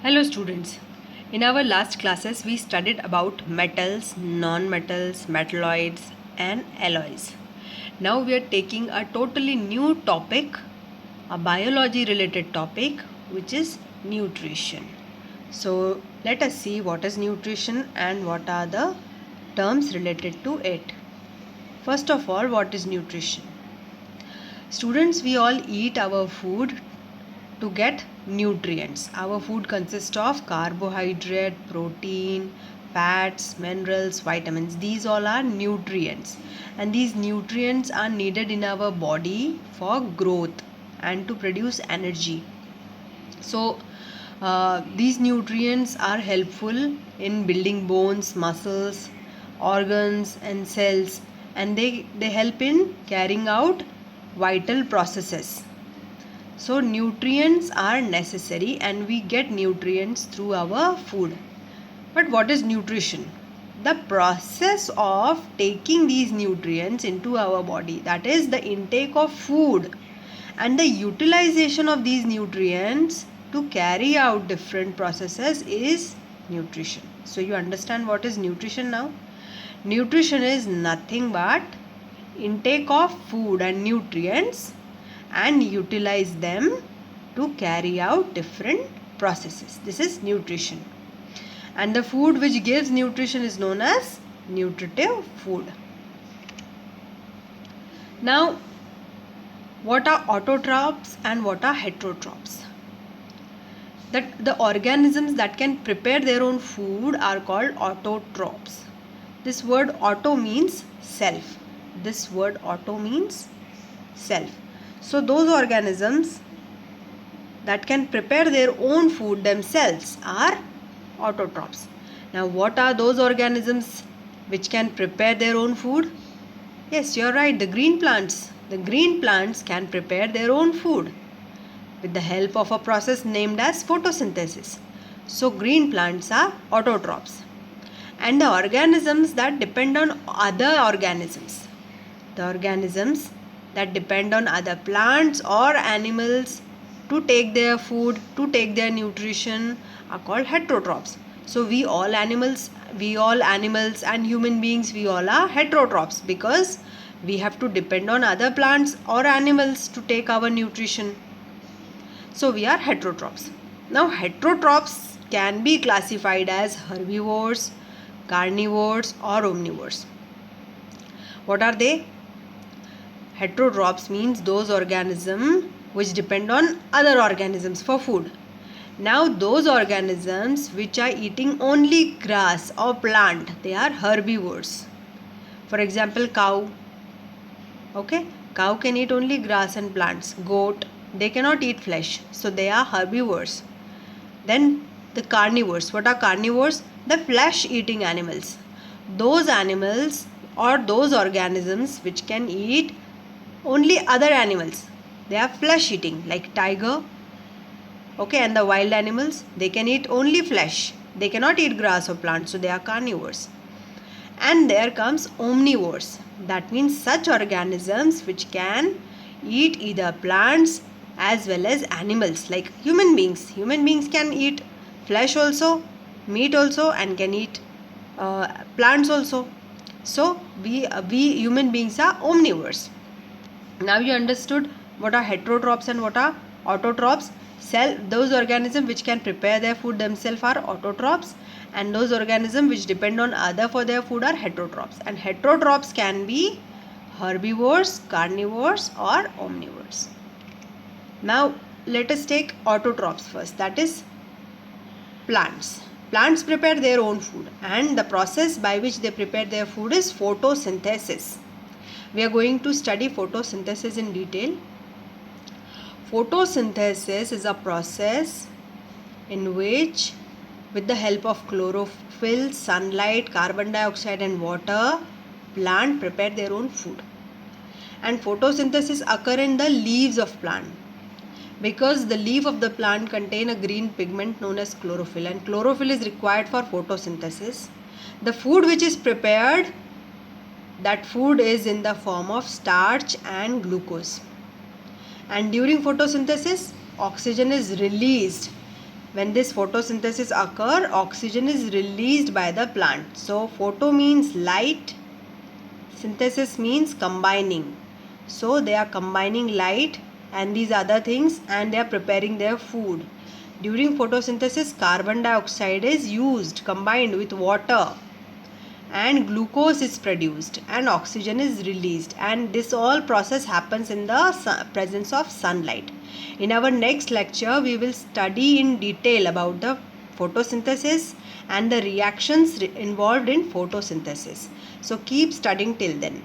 Hello students. In our last classes we studied about metals, non-metals, metalloids and alloys. Now we are taking a totally new topic, a biology related topic, which is nutrition. So let us see what is nutrition and what are the terms related to it. First of all, what is nutrition? Students, we all eat our food to get nutrients. Our food consists of carbohydrate, protein, fats, minerals, vitamins. These all are nutrients, and these nutrients are needed in our body for growth and to produce energy. So these nutrients are helpful in building bones, muscles, organs and cells, and they help in carrying out vital processes. So nutrients are necessary and we get nutrients through our food. But what is nutrition? The process of taking these nutrients into our body, that is the intake of food and the utilization of these nutrients to carry out different processes is nutrition. So you understand what is nutrition now? Nutrition is nothing but intake of food and nutrients and utilize them to carry out different processes. This is nutrition. And the food which gives nutrition is known as nutritive food. Now, what are autotrophs and what are heterotrophs? That the organisms that can prepare their own food are called autotrophs. This word auto means self. This word auto means self. So those organisms that can prepare their own food themselves are autotrophs. Now what are those organisms which can prepare their own food? Yes, you are right, the green plants. The green plants can prepare their own food with the help of a process named as photosynthesis. So green plants are autotrophs. And the organisms that depend on other organisms, the organisms that depend on other plants or animals to take their food, to take their nutrition, are called heterotrophs. So we all animals and human beings, we all are heterotrophs because we have to depend on other plants or animals to take our nutrition. So we are heterotrophs. Now heterotrophs can be classified as herbivores, carnivores or omnivores. What are they? Heterotrophs means those organisms which depend on other organisms for food. Now those organisms which are eating only grass or plant, they are herbivores. For example, cow. Okay, cow can eat only grass and plants. Goat, they cannot eat flesh, so they are herbivores. Then the carnivores. What are carnivores? The flesh eating animals. Those animals or those organisms which can eat only other animals, they are flesh eating, like tiger. Okay, and the wild animals, they can eat only flesh, they cannot eat grass or plants, so they are carnivores. And there comes omnivores, that means such organisms which can eat either plants as well as animals, like human beings. Human beings can eat flesh also, meat also, and can eat plants also. So we human beings are omnivores. Now you understood what are heterotrophs and what are autotrophs. Those organisms which can prepare their food themselves are autotrophs, and those organisms which depend on other for their food are heterotrophs. And heterotrophs can be herbivores, carnivores or omnivores. Now let us take autotrophs first, that is plants. Plants prepare their own food, and the process by which they prepare their food is photosynthesis. We are going to study photosynthesis in detail. Photosynthesis is a process in which, with the help of chlorophyll, sunlight, carbon dioxide and water, plant prepare their own food. And photosynthesis occur in the leaves of plant, because the leaf of the plant contain a green pigment known as chlorophyll, and chlorophyll is required for photosynthesis. The food which is prepared, that food is in the form of starch and glucose. And during photosynthesis, oxygen is released When this photosynthesis occur, oxygen is released by the plant. So photo means light, synthesis means combining. So they are combining light and these other things, and they are preparing their food. During photosynthesis, carbon dioxide is used combined with water, and glucose is produced and oxygen is released, and this all process happens in the presence of sunlight. In our next lecture, we will study in detail about the photosynthesis and the reactions involved in photosynthesis. So keep studying till then.